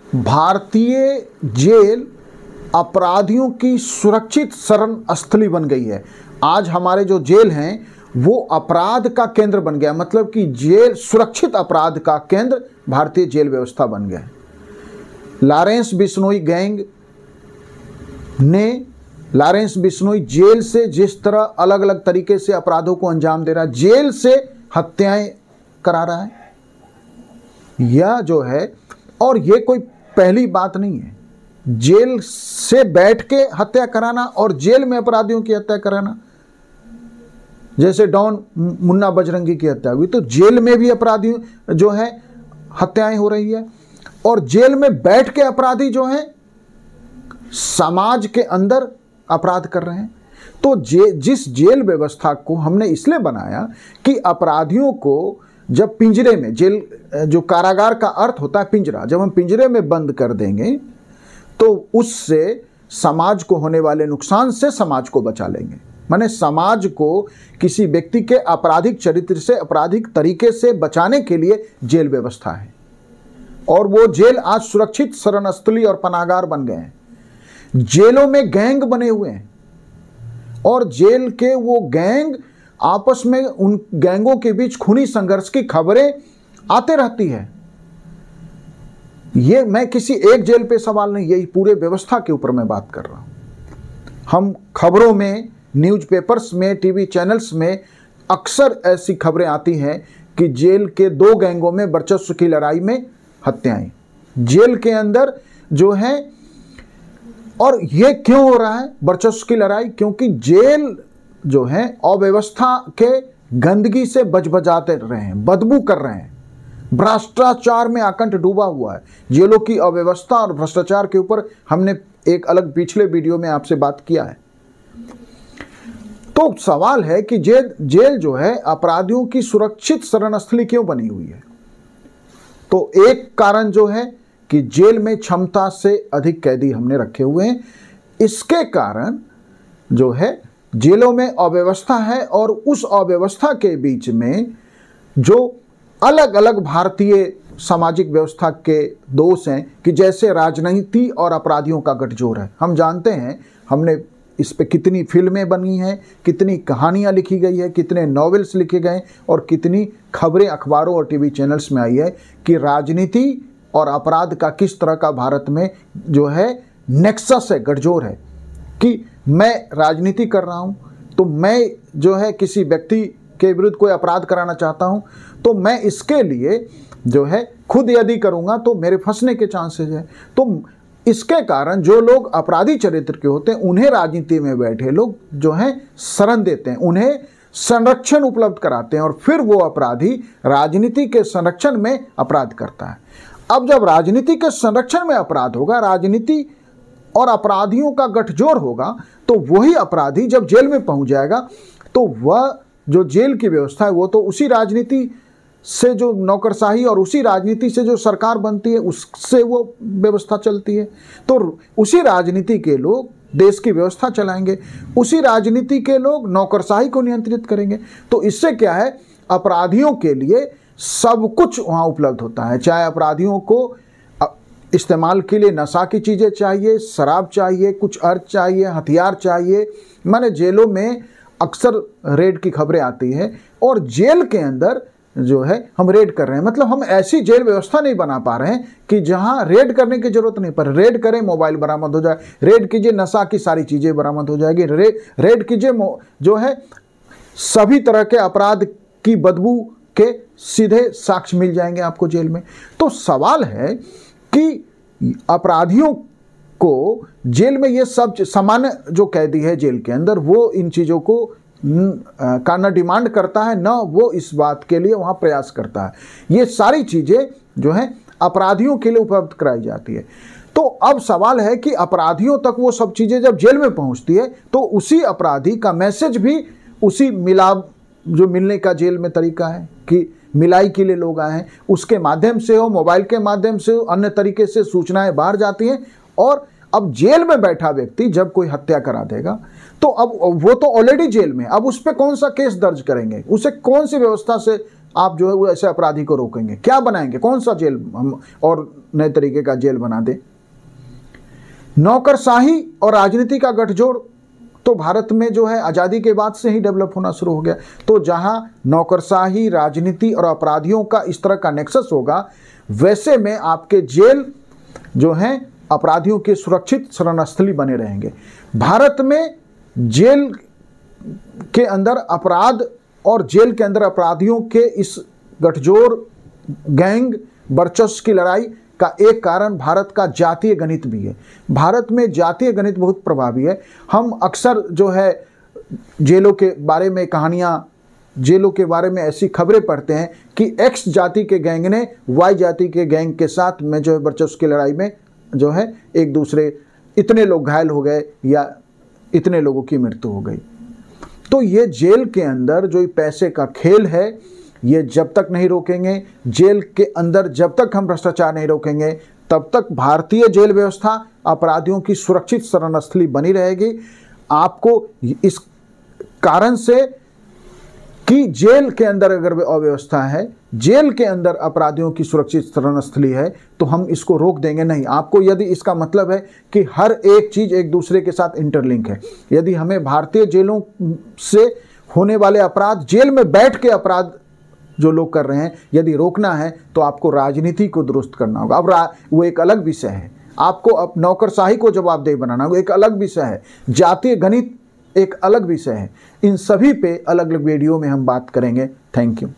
भारतीय जेल अपराधियों की सुरक्षित शरण स्थली बन गई है। आज हमारे जो जेल हैं वो अपराध का केंद्र बन गया, मतलब कि जेल सुरक्षित अपराध का केंद्र भारतीय जेल व्यवस्था बन गया है। लॉरेंस बिश्नोई गैंग ने, लॉरेंस बिश्नोई जेल से जिस तरह अलग अलग तरीके से अपराधों को अंजाम दे रहा है, जेल से हत्याएं करा रहा है, यह जो है, और ये कोई पहली बात नहीं है। जेल से बैठ के हत्या कराना और जेल में अपराधियों की हत्या कराना, जैसे डॉन मुन्ना बजरंगी की हत्या हुई तो जेल में भी अपराधी जो है हत्याएं हो रही है, और जेल में बैठ के अपराधी जो हैं समाज के अंदर अपराध कर रहे हैं। तो जिस जेल व्यवस्था को हमने इसलिए बनाया कि अपराधियों को जब पिंजरे में, जेल जो कारागार का अर्थ होता है पिंजरा, जब हम पिंजरे में बंद कर देंगे तो उससे समाज को होने वाले नुकसान से समाज को बचा लेंगे। माने समाज को किसी व्यक्ति के आपराधिक चरित्र से, आपराधिक तरीके से बचाने के लिए जेल व्यवस्था है, और वो जेल आज सुरक्षित शरणस्थली और पनाहगार बन गए हैं। जेलों में गैंग बने हुए हैं और जेल के वो गैंग आपस में, उन गैंगों के बीच खूनी संघर्ष की खबरें आते रहती है। ये मैं किसी एक जेल पे सवाल नहीं, यही पूरे व्यवस्था के ऊपर मैं बात कर रहा हूं। हम खबरों में, न्यूज़पेपर्स में, टीवी चैनल्स में अक्सर ऐसी खबरें आती हैं कि जेल के दो गैंगों में वर्चस्व की लड़ाई में हत्याएं जेल के अंदर जो है। और ये क्यों हो रहा है वर्चस्व की लड़ाई? क्योंकि जेल जो है अव्यवस्था के गंदगी से बजबजाते रहे हैं, बदबू कर रहे हैं, भ्रष्टाचार में आकंठ डूबा हुआ है। जेलों की अव्यवस्था और भ्रष्टाचार के ऊपर हमने एक अलग पिछले वीडियो में आपसे बात किया है। तो सवाल है कि जेल जो है अपराधियों की सुरक्षित शरणस्थली क्यों बनी हुई है? तो एक कारण जो है कि जेल में क्षमता से अधिक कैदी हमने रखे हुए हैं। इसके कारण जो है जेलों में अव्यवस्था है, और उस अव्यवस्था के बीच में जो अलग अलग भारतीय सामाजिक व्यवस्था के दोष हैं कि जैसे राजनीति और अपराधियों का गठजोड़ है। हम जानते हैं, हमने इस पे कितनी फिल्में बनी हैं, कितनी कहानियां लिखी गई है, कितने नॉवेल्स लिखे गए और कितनी खबरें अखबारों और टीवी चैनल्स में आई है कि राजनीति और अपराध का किस तरह का भारत में जो है नेक्सस है, गठजोड़ है। कि मैं राजनीति कर रहा हूं तो मैं जो है किसी व्यक्ति के विरुद्ध कोई अपराध कराना चाहता हूं तो मैं इसके लिए जो है खुद यदि करूंगा तो मेरे फंसने के चांसेस है। तो इसके कारण जो लोग अपराधी चरित्र के होते हैं उन्हें राजनीति में बैठे लोग जो हैं शरण देते हैं, उन्हें संरक्षण उपलब्ध कराते हैं, और फिर वो अपराधी राजनीति के संरक्षण में अपराध करता है। अब जब राजनीति के संरक्षण में अपराध होगा, राजनीति और अपराधियों का गठजोड़ होगा, तो वही अपराधी जब जेल में पहुंच जाएगा तो वह जो जेल की व्यवस्था है वो तो उसी राजनीति से जो नौकरशाही और उसी राजनीति से जो सरकार बनती है उससे वो व्यवस्था चलती है। तो उसी राजनीति के लोग देश की व्यवस्था चलाएंगे, उसी राजनीति के लोग नौकरशाही को नियंत्रित करेंगे। तो इससे क्या है, अपराधियों के लिए सब कुछ वहाँ उपलब्ध होता है। चाहे अपराधियों को इस्तेमाल के लिए नशा की चीज़ें चाहिए, शराब चाहिए, कुछ अर्थ चाहिए, हथियार चाहिए। माने जेलों में अक्सर रेड की खबरें आती हैं और जेल के अंदर जो है हम रेड कर रहे हैं, मतलब हम ऐसी जेल व्यवस्था नहीं बना पा रहे हैं कि जहां रेड करने की जरूरत नहीं, पर रेड करें मोबाइल बरामद हो जाए, रेड कीजिए नशा की सारी चीज़ें बरामद हो जाएगी, रेड कीजिए जो है सभी तरह के अपराध की बदबू के सीधे साक्ष्य मिल जाएंगे आपको जेल में। तो सवाल है कि अपराधियों को जेल में ये सब सामान्य जो कैदी है जेल के अंदर वो इन चीज़ों को का न डिमांड करता है, न वो इस बात के लिए वहाँ प्रयास करता है। ये सारी चीज़ें जो हैं अपराधियों के लिए उपलब्ध कराई जाती है। तो अब सवाल है कि अपराधियों तक वो सब चीज़ें जब जेल में पहुँचती है तो उसी अपराधी का मैसेज भी उसी मिलाप जो मिलने का जेल में तरीका है कि मिलाई के लिए लोग आए हैं, उसके माध्यम से हो, मोबाइल के माध्यम से हो, अन्य तरीके से सूचनाएं बाहर जाती हैं। और अब जेल में बैठा व्यक्ति जब कोई हत्या करा देगा तो अब वो तो ऑलरेडी जेल में, अब उस पर कौन सा केस दर्ज करेंगे, उसे कौन सी व्यवस्था से आप जो है वो ऐसे अपराधी को रोकेंगे? क्या बनाएंगे, कौन सा जेल हम और नए तरीके का जेल बना दें? नौकरशाही और राजनीति का गठजोड़ तो भारत में जो है आज़ादी के बाद से ही डेवलप होना शुरू हो गया। तो जहां नौकरशाही, राजनीति और अपराधियों का इस तरह का नेक्सस होगा, वैसे में आपके जेल जो हैं अपराधियों के सुरक्षित शरणस्थली बने रहेंगे। भारत में जेल के अंदर अपराध और जेल के अंदर अपराधियों के इस गठजोड़, गैंग वर्चस्व की लड़ाई का एक कारण भारत का जातीय गणित भी है। भारत में जातीय गणित बहुत प्रभावी है। हम अक्सर जो है जेलों के बारे में कहानियाँ, जेलों के बारे में ऐसी खबरें पढ़ते हैं कि एक्स जाति के गैंग ने वाई जाति के गैंग के साथ में जो है वर्चस्व की लड़ाई में जो है एक दूसरे, इतने लोग घायल हो गए या इतने लोगों की मृत्यु हो गई। तो ये जेल के अंदर जो पैसे का खेल है, ये जब तक नहीं रोकेंगे, जेल के अंदर जब तक हम भ्रष्टाचार नहीं रोकेंगे, तब तक भारतीय जेल व्यवस्था अपराधियों की सुरक्षित शरणस्थली बनी रहेगी। आपको इस कारण से कि जेल के अंदर अगर अव्यवस्था है, जेल के अंदर अपराधियों की सुरक्षित शरणस्थली है, तो हम इसको रोक देंगे नहीं। आपको यदि इसका मतलब है कि हर एक चीज़ एक दूसरे के साथ इंटरलिंक है, यदि हमें भारतीय जेलों से होने वाले अपराध, जेल में बैठ के अपराध जो लोग कर रहे हैं, यदि रोकना है तो आपको राजनीति को दुरुस्त करना होगा। अब वो एक अलग विषय है। आपको अब नौकरशाही को जवाबदेह बनाना होगा, एक अलग विषय है। जातीय गणित एक अलग विषय है। इन सभी पे अलग अलग वीडियो में हम बात करेंगे। Thank you.